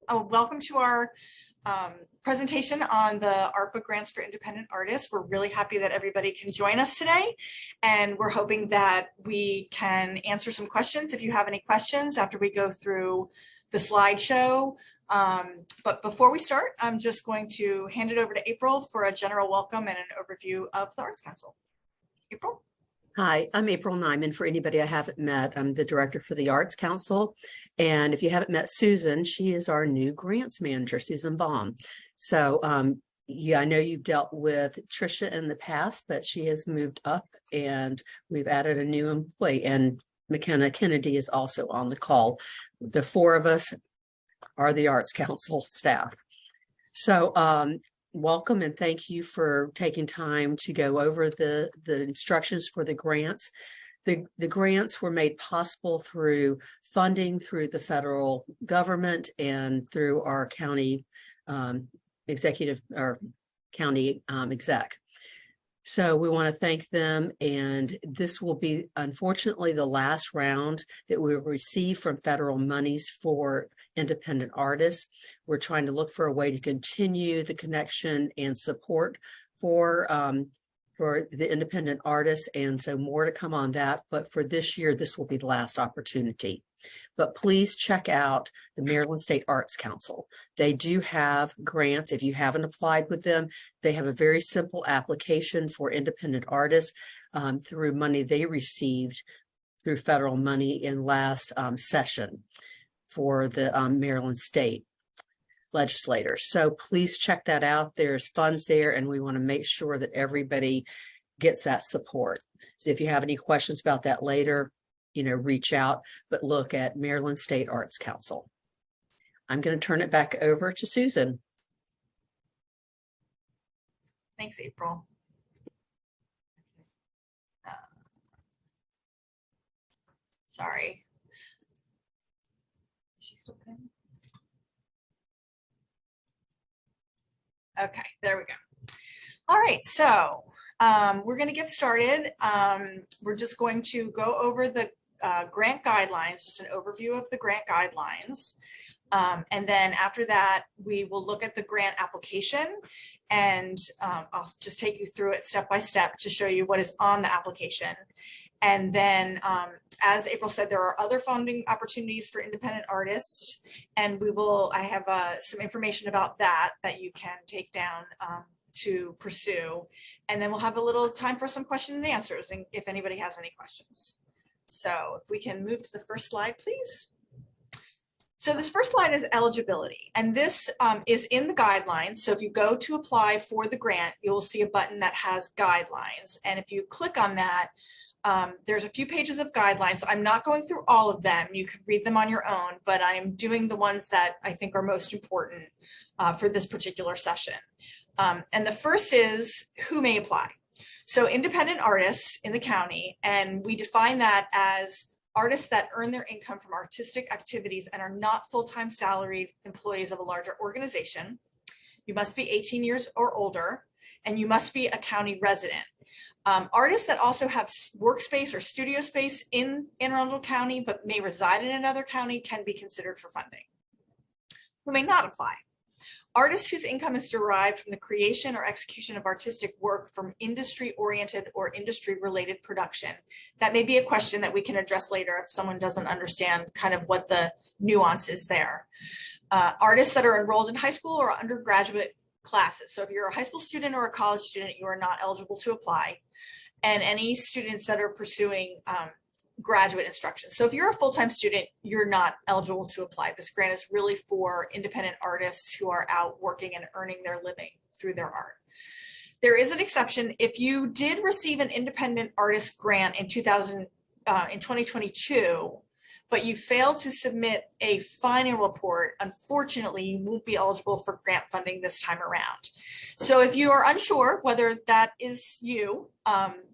Welcome to our presentation on the ARPA grants for independent artists. We're really happy that everybody can join us today, and we're hoping that we can answer some questions if you have any questions after we go through the slideshow. But before we start, I'm just going to hand it over to April for a general welcome and an overview of the Arts Council. April? Hi, I'm April Nyman. For anybody I haven't met, I'm the director for the Arts Council. And if you haven't met Susan, she is our new grants manager, Susan Baum. So yeah, I know you've dealt with Tricia in the past, but she has moved up and we've added a new employee, and McKenna Kennedy is also on the call. The four of us are the Arts Council staff. So welcome and thank you for taking time to go over the instructions for the grants. The grants were made possible through funding through the federal government and through our county executive or county exec. So we want to thank them, and this will be unfortunately the last round that we will receive from federal monies for independent artists. We're trying to look for a way to continue the connection and support for the independent artists, and so more to come on that. But for this year, this will be the last opportunity. But please check out the Maryland State Arts Council. They do have grants. If you haven't applied with them, they have a very simple application for independent artists through money they received through federal money in last session for the Maryland State legislators. So please check that out. There's funds there, and we want to make sure that everybody gets that support. So if you have any questions about that later, reach out, but look at Maryland State Arts Council. I'm going to turn it back over to Susan. Thanks, April. Sorry. She's still playing? Okay, there we go. All right, so we're going to get started. We're just going to go over the grant guidelines, just an overview of the grant guidelines. And then after that, we will look at the grant application, and I'll just take you through it step by step to show you what is on the application. And then, as April said, there are other funding opportunities for independent artists, and I have some information about that you can take down to pursue. And then we'll have a little time for some questions and answers, and if anybody has any questions. So if we can move to the first slide, please. So this first slide is eligibility, and this is in the guidelines. So if you go to apply for the grant, you'll see a button that has guidelines. And if you click on that, there's a few pages of guidelines. I'm not going through all of them. You can read them on your own, but I'm doing the ones that I think are most important for this particular session. And the first is who may apply. So independent artists in the county, and we define that as artists that earn their income from artistic activities and are not full-time salaried employees of a larger organization. You must be 18 years or older, and you must be a county resident. Artists that also have workspace or studio space in Anne Arundel County but may reside in another county can be considered for funding. Who may not apply? Artists whose income is derived from the creation or execution of artistic work from industry-oriented or industry-related production. That may be a question that we can address later if someone doesn't understand kind of what the nuance is there. Artists that are enrolled in high school or undergraduate classes. So if you're a high school student or a college student, you are not eligible to apply. And any students that are pursuing graduate instruction. So if you're a full-time student, you're not eligible to apply. This grant is really for independent artists who are out working and earning their living through their art. There is an exception. If you did receive an independent artist grant in 2022, but you failed to submit a final report, unfortunately, you won't be eligible for grant funding this time around. So if you are unsure whether that is you,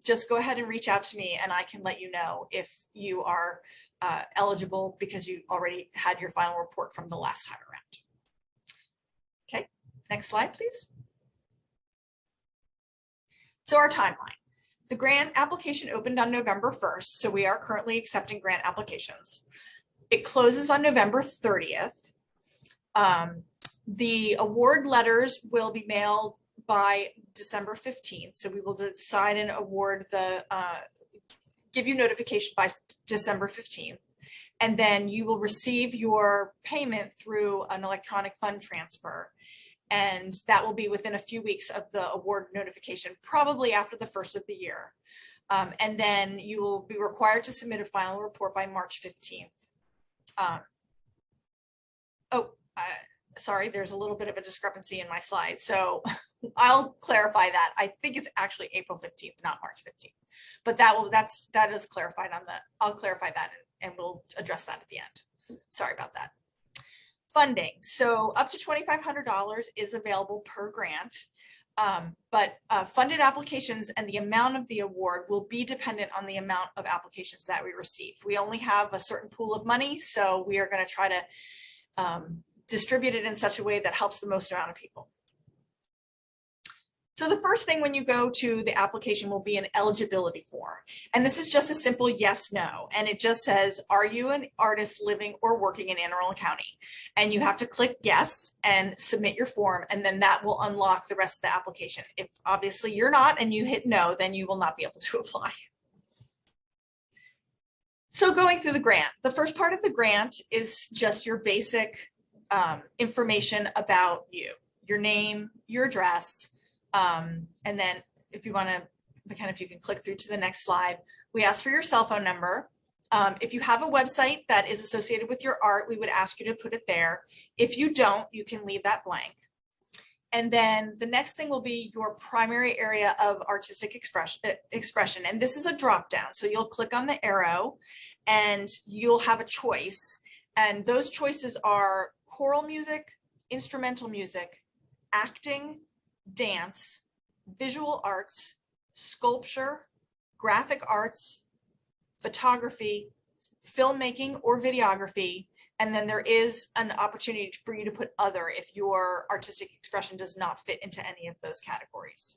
just go ahead and reach out to me and I can let you know if you are eligible because you already had your final report from the last time around. Okay, next slide, please. So our timeline. The grant application opened on November 1st, so we are currently accepting grant applications. It closes on November 30th. The award letters will be mailed by December 15th. So we will decide and award give you notification by December 15th. And then you will receive your payment through an electronic fund transfer. And that will be within a few weeks of the award notification, probably after the first of the year. And then you will be required to submit a final report by March 15th. Sorry, there's a little bit of a discrepancy in my slide. So I'll clarify that. I think it's actually April 15th, not March 15th. But that is clarified I'll clarify that and we'll address that at the end. Sorry about that. Funding. So up to $2,500 is available per grant. But funded applications and the amount of the award will be dependent on the amount of applications that we receive. We only have a certain pool of money, so we are going to try to distribute it in such a way that helps the most amount of people. So the first thing when you go to the application will be an eligibility form. And this is just a simple yes, no. And it just says, are you an artist living or working in Anne Arundel County? And you have to click yes and submit your form. And then that will unlock the rest of the application. If obviously you're not and you hit no, then you will not be able to apply. So going through the grant, the first part of the grant is just your basic information about you, your name, your address. And then if you want to, if you can click through to the next slide, we ask for your cell phone number. If you have a website that is associated with your art, we would ask you to put it there. If you don't, you can leave that blank. And then the next thing will be your primary area of artistic expression. And this is a drop down. So you'll click on the arrow and you'll have a choice. And those choices are choral music, instrumental music, acting, dance, visual arts, sculpture, graphic arts, photography, filmmaking or videography, and then there is an opportunity for you to put other if your artistic expression does not fit into any of those categories.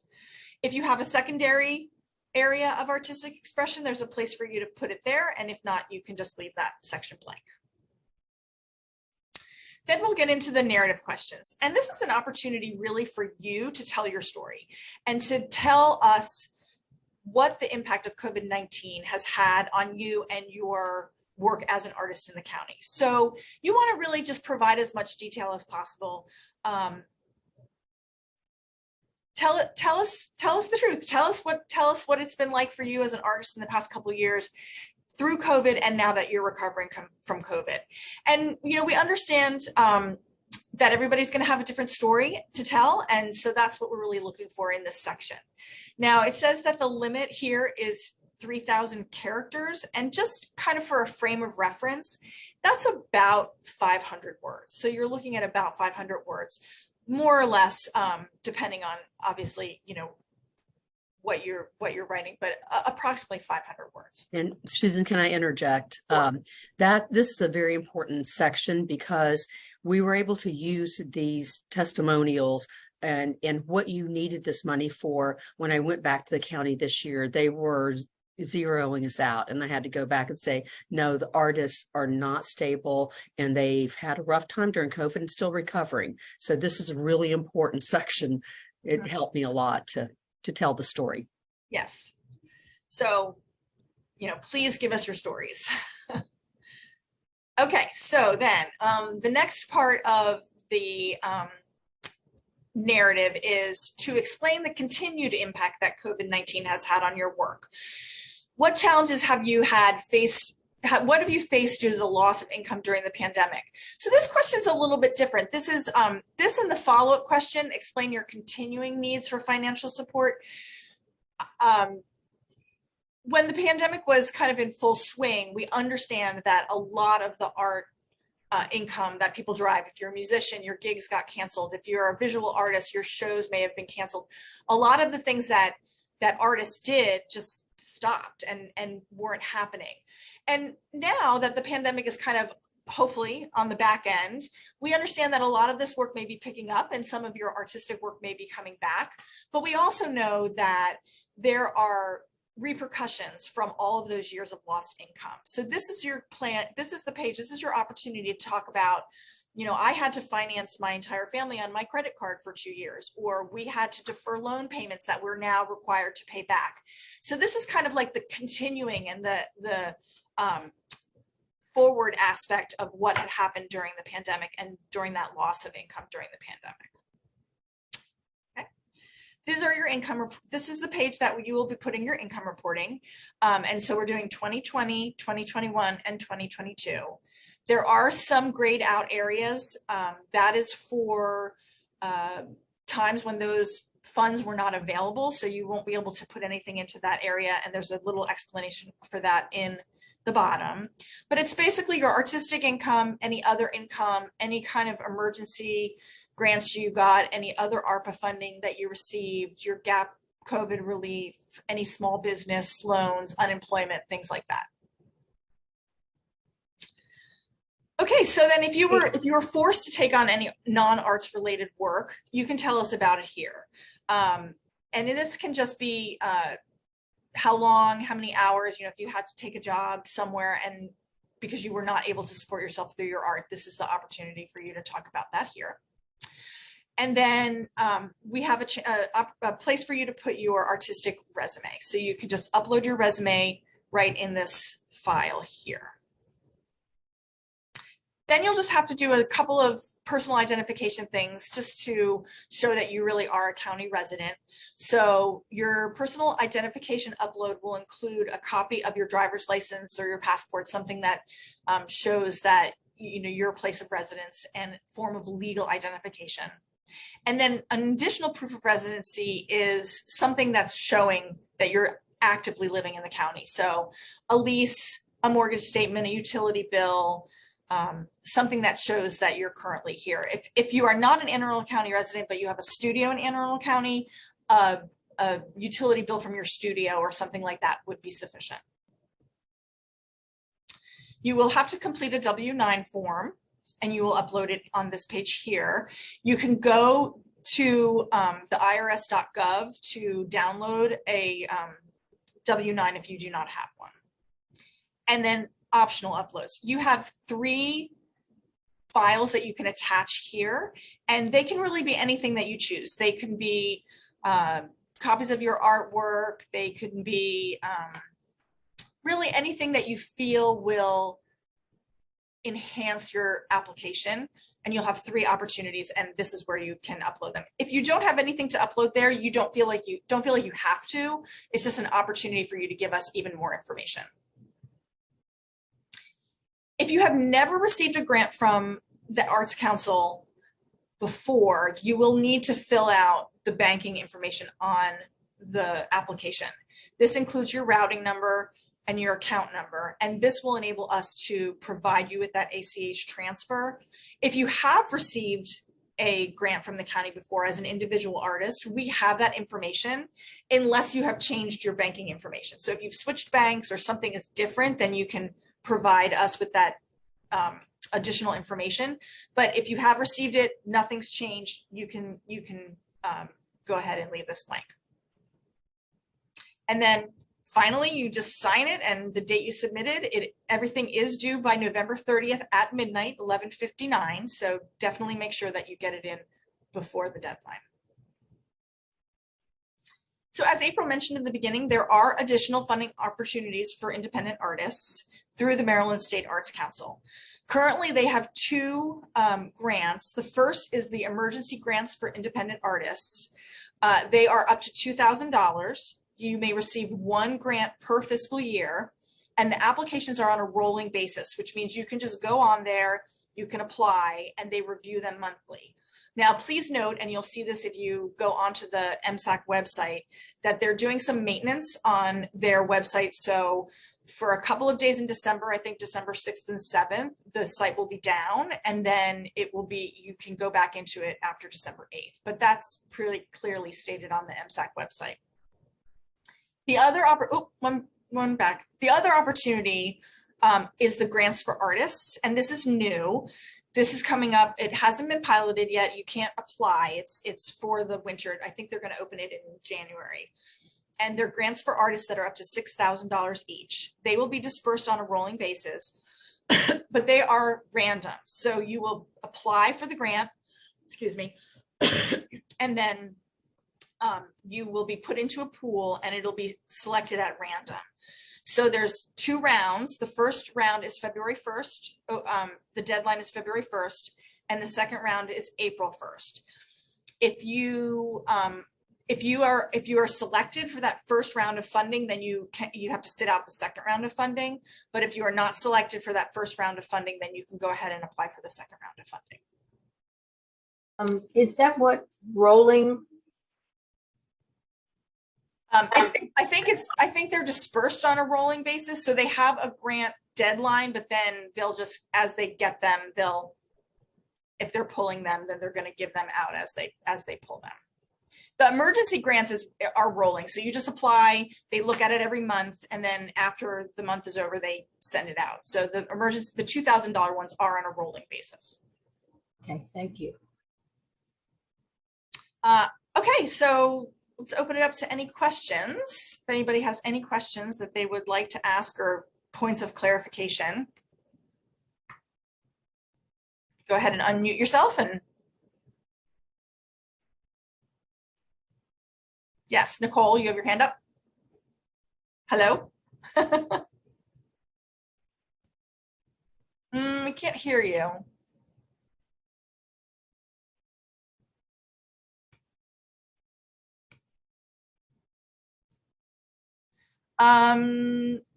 If you have a secondary area of artistic expression, there's a place for you to put it there, and if not, you can just leave that section blank. Then we'll get into the narrative questions. And this is an opportunity really for you to tell your story and to tell us what the impact of COVID-19 has had on you and your work as an artist in the county. So you want to really just provide as much detail as possible. Tell us the truth. Tell us what it's been like for you as an artist in the past couple of years through COVID and now that you're recovering from COVID. And, we understand that everybody's going to have a different story to tell. And so that's what we're really looking for in this section. Now, it says that the limit here is 3,000 characters. And just kind of for a frame of reference, that's about 500 words. So you're looking at about 500 words, more or less, depending on, obviously, what you're writing, but approximately 500 words. And Susan, can I interject? Sure. This is a very important section because we were able to use these testimonials and what you needed this money for. When I went back to the county this year, they were zeroing us out, and I had to go back and say, no, the artists are not stable and they've had a rough time during COVID and still recovering. So this is a really important section. It helped me a lot to tell the story. Yes. So, please give us your stories. Okay, so then the next part of the narrative is to explain the continued impact that COVID-19 has had on your work. What challenges have you faced? What have you faced due to the loss of income during the pandemic? So this question is a little bit different. This is this and the follow-up question, explain your continuing needs for financial support. When the pandemic was kind of in full swing, we understand that a lot of the art income that people derive, if you're a musician, your gigs got canceled. If you're a visual artist, your shows may have been canceled. A lot of the things that artists did just stopped and weren't happening. And now that the pandemic is kind of hopefully on the back end, we understand that a lot of this work may be picking up and some of your artistic work may be coming back. But we also know that there are repercussions from all of those years of lost income. So this is your plan. This is the page. This is your opportunity to talk about, you know, I had to finance my entire family on my credit card for 2 years, or we had to defer loan payments that we're now required to pay back. So this is kind of like the continuing and the forward aspect of what had happened during the pandemic and during that loss of income during the pandemic. These are your income. This is the page that you will be putting your income reporting. And so we're doing 2020, 2021, and 2022. There are some grayed out areas. That is for times when those funds were not available. So you won't be able to put anything into that area. And there's a little explanation for that in the bottom. But it's basically your artistic income, any other income, any kind of emergency grants you got, any other ARPA funding that you received, your GAP COVID relief, any small business loans, unemployment, things like that. Okay, so then if you were forced to take on any non-arts related work, you can tell us about it here. And this can just be how long, how many hours, you know, if you had to take a job somewhere and because you were not able to support yourself through your art, this is the opportunity for you to talk about that here. And then we have a place for you to put your artistic resume. So you can just upload your resume right in this file here. Then you'll just have to do a couple of personal identification things just to show that you really are a county resident. So your personal identification upload will include a copy of your driver's license or your passport, something that shows that you know your place of residence and form of legal identification. And then an additional proof of residency is something that's showing that you're actively living in the county. So a lease, a mortgage statement, a utility bill, something that shows that you're currently here. If you are not an Anne Arundel County resident, but you have a studio in Anne Arundel County, a utility bill from your studio or something like that would be sufficient. You will have to complete a W-9 form and you will upload it on this page here. You can go to the irs.gov to download a W-9 if you do not have one. And then optional uploads. You have 3 files that you can attach here, and they can really be anything that you choose. They can be copies of your artwork. They can be really anything that you feel will enhance your application, and you'll have 3 opportunities, and this is where you can upload them. If you don't have anything to upload there, you don't feel like you have to. It's just an opportunity for you to give us even more information. If you have never received a grant from the Arts Council before, you will need to fill out the banking information on the application. This includes your routing number and your account number, and this will enable us to provide you with that ACH transfer. If you have received a grant from the county before as an individual artist, we have that information unless you have changed your banking information. So if you've switched banks or something is different, then you can provide us with that additional information. But if you have received it, nothing's changed, you can go ahead and leave this blank. And then finally, you just sign it, and the date you submitted it, everything is due by November 30th at midnight, 11:59. So definitely make sure that you get it in before the deadline. So as April mentioned in the beginning, there are additional funding opportunities for independent artists through the Maryland State Arts Council. Currently, they have 2 grants. The first is the emergency grants for independent artists. They are up to $2,000. You may receive 1 grant per fiscal year, and the applications are on a rolling basis, which means you can just go on there, you can apply, and they review them monthly. Now, please note, and you'll see this if you go onto the MSAC website, that they're doing some maintenance on their website. So for a couple of days in December, I think December 6th and 7th, the site will be down, and then it will be, you can go back into it after December 8th. But that's pretty clearly stated on the MSAC website. The other The other opportunity is the grants for artists, and this is new. This is coming up. It hasn't been piloted yet. You can't apply. It's for the winter. I think they're going to open it in January. and they're grants for artists that are up to $6,000 each. They will be dispersed on a rolling basis, but they are random. So you will apply for the grant, excuse me, and then you will be put into a pool and it'll be selected at random. So there's 2 rounds. The first round is February 1st. The deadline is February 1st, and the second round is April 1st. If you are selected for that first round of funding, then you have to sit out the second round of funding. But if you are not selected for that first round of funding, then you can go ahead and apply for the second round of funding. Is that what rolling? I think they're dispersed on a rolling basis. So they have a grant deadline, but then they'll just, as they get them, if they're pulling them, then they're going to give them out as they pull them. The emergency grants are rolling. So you just apply, they look at it every month, and then after the month is over, they send it out. So the $2,000 ones are on a rolling basis. Okay, thank you. Okay, so let's open it up to any questions. If anybody has any questions that they would like to ask or points of clarification, go ahead and unmute yourself. And yes, Nicole, you have your hand up. Hello? We can't hear you.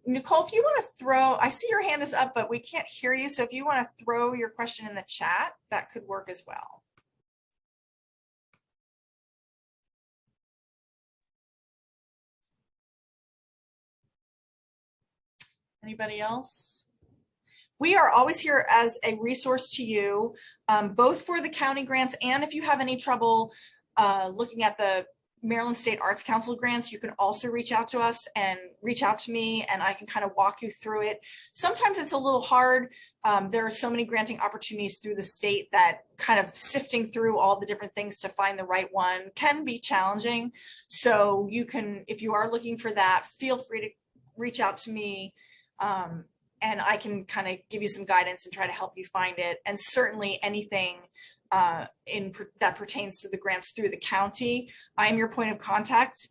Nicole, if you want to throw, I see your hand is up, but we can't hear you. So if you want to throw your question in the chat, that could work as well. Anybody else? We are always here as a resource to you, both for the county grants, and if you have any trouble looking at the Maryland State Arts Council grants, you can also reach out to us and reach out to me, and I can kind of walk you through it. Sometimes it's a little hard. There are so many granting opportunities through the state that kind of sifting through all the different things to find the right one can be challenging. So you can, if you are looking for that, feel free to reach out to me. And I can kind of give you some guidance and try to help you find it. And certainly anything that pertains to the grants through the county, I am your point of contact.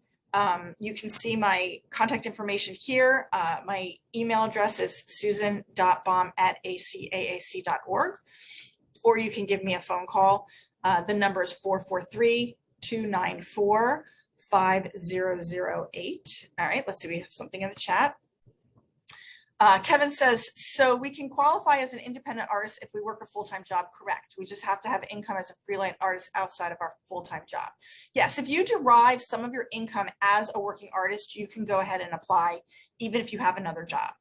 You can see my contact information here. My email address is susan.baum@acaac.org, or you can give me a phone call. The number is 443-294-5008. All right, let's see, we have something in the chat. Kevin says, so we can qualify as an independent artist if we work a full-time job, correct? We just have to have income as a freelance artist outside of our full-time job. Yes, if you derive some of your income as a working artist, you can go ahead and apply, even if you have another job.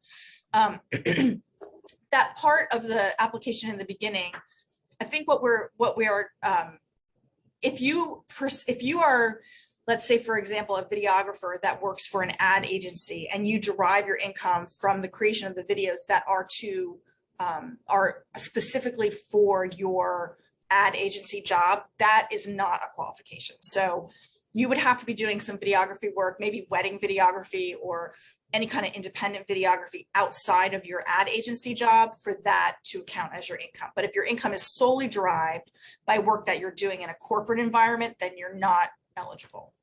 That part of the application in the beginning, I think what we are, if you are, let's say, for example, a videographer that works for an ad agency, and you derive your income from the creation of the videos that are specifically for your ad agency job, that is not a qualification. So you would have to be doing some videography work, maybe wedding videography or any kind of independent videography outside of your ad agency job for that to count as your income. But if your income is solely derived by work that you're doing in a corporate environment, then you're not eligible.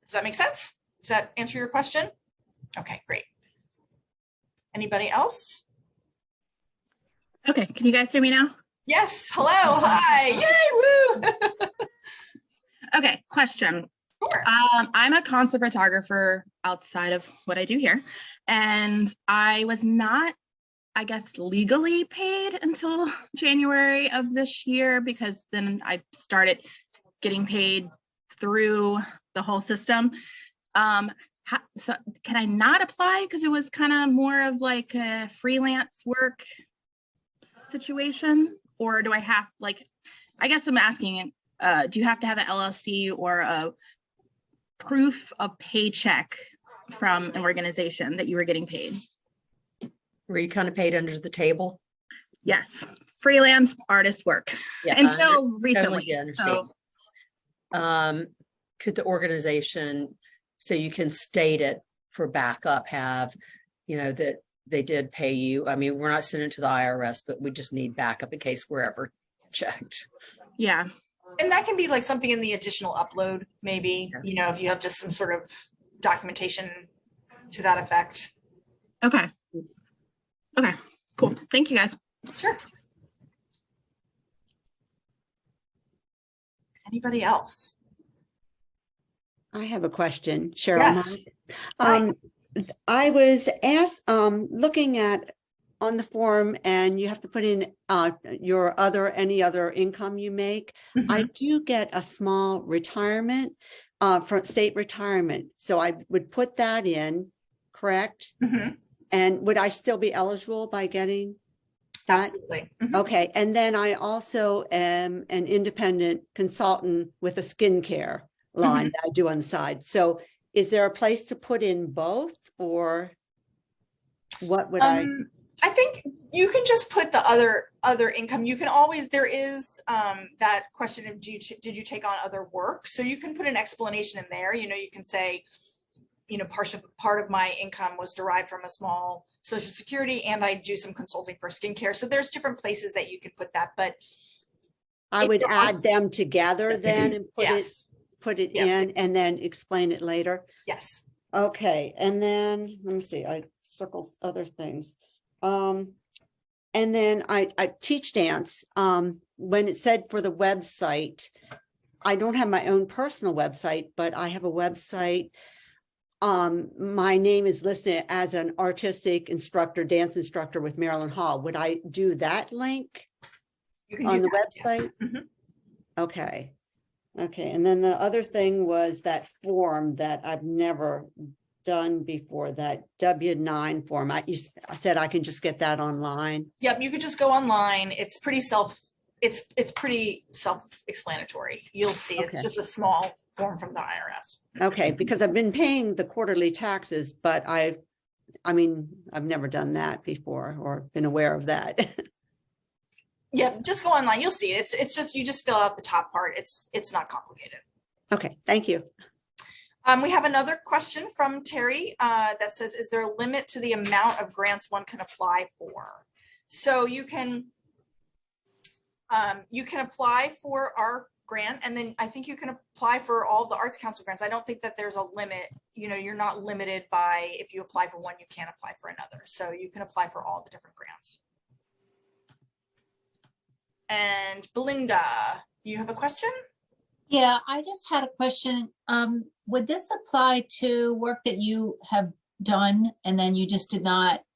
Does that make sense? Does that answer your question? Okay, great. Anybody else? Okay, can you guys hear me now? Yes, hello, hi, yay, woo. Okay, question. Sure. I'm a concert photographer outside of what I do here, and I was not, I guess, legally paid until January of this year, because then I started getting paid through the whole system. So can I not apply because it was kind of more of like a freelance work situation, or do I have, like, I guess I'm asking, do you have to have an LLC or a proof of paycheck from an organization that you were getting paid? Were you kind of paid under the table? Yes, freelance artist work, Yeah, until recently. Totally understand. So, could the organization So you can state it for backup, have, that they did pay you. I mean, we're not sending it to the IRS, but we just need backup in case we're ever checked. Yeah. And that can be like something in the additional upload, maybe, if you have just some sort of documentation to that effect. Okay. Okay, cool. Thank you, guys. Sure. Anybody else? I have a question, Cheryl. Yes. I was asked, looking at on the form, and you have to put in your any other income you make. Mhm. I do get a small retirement from state retirement. So I would put that in, correct? Mhm. And would I still be eligible by getting that? Absolutely. Mhm. Okay. And then I also am an independent consultant with a skincare line that I do on the side. So is there a place to put in both, or what would I think you can just put the other income. You can always, there is that question of did you take on other work? So you can put an explanation in there. You can say, part of my income was derived from a small Social Security, and I do some consulting for skincare. So there's different places that you could put that, but I would add them together then and put it in and then explain it later. Yes. Okay. And then let me see, I circled other things. And then I teach dance. When it said for the website, I don't have my own personal website, but I have a website. My name is listed as an artistic instructor, dance instructor with Maryland Hall. Would I do that link You can on do the that, website? yes. Mhm. Okay. Okay. And then the other thing was that form that I've never done before, that W-9 form. I said I can just get that online. Yep, you could just go online. It's pretty self-explanatory. You'll see it's Okay. just a small form from the IRS. Okay, because I've been paying the quarterly taxes, but I mean, I've never done that before or been aware of that. Yeah, just go online. You'll see it. It's just, you just fill out the top part. It's not complicated. Okay, thank you. We have another question from Terry that says, is there a limit to the amount of grants one can apply for? So you can apply for our grant, and then I think you can apply for all the Arts Council grants. I don't think that there's a limit. You're not limited by, if you apply for one, you can't apply for another. So you can apply for all the different grants. And Belinda, you have a question? Yeah, I just had a question. Would this apply to work that you have done and then you just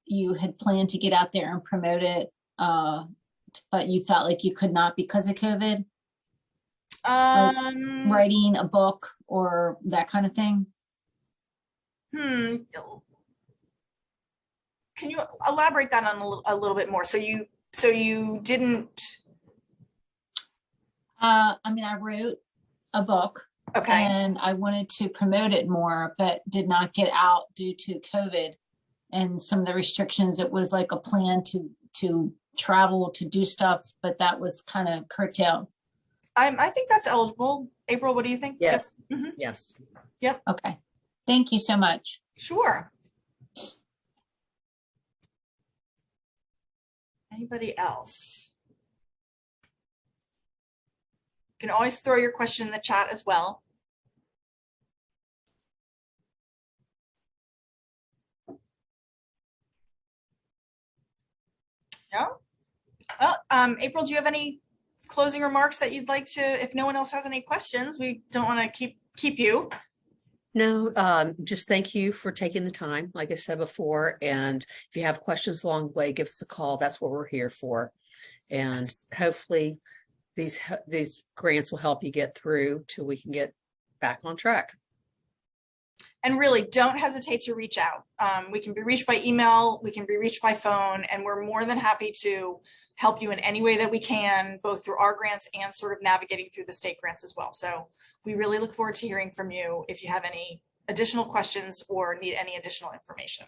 you had planned to get out there and promote it, but you felt like you could not because of COVID? Writing a book or that kind of thing? Can you elaborate that on a little bit more? So you didn't. I mean, I wrote a book. Okay. And I wanted to promote it more, but did not get out due to COVID and some of the restrictions. It was like a plan to travel, to do stuff, but that was kind of curtailed. I think that's eligible. April, what do you think? Yes. Yep. Mhm. Yes. Yep. Okay. Thank you so much. Sure. Anybody else? You can always throw your question in the chat as well. No? Well, April, do you have any closing remarks that you'd like to, if no one else has any questions, we don't want to keep you. No, just thank you for taking the time, like I said before. And if you have questions along the way, give us a call. That's what we're here for. And Yes. hopefully these grants will help you get through till we can get back on track. And really, don't hesitate to reach out. We can be reached by email, we can be reached by phone, and we're more than happy to help you in any way that we can, both through our grants and sort of navigating through the state grants as well. So we really look forward to hearing from you if you have any additional questions or need any additional information.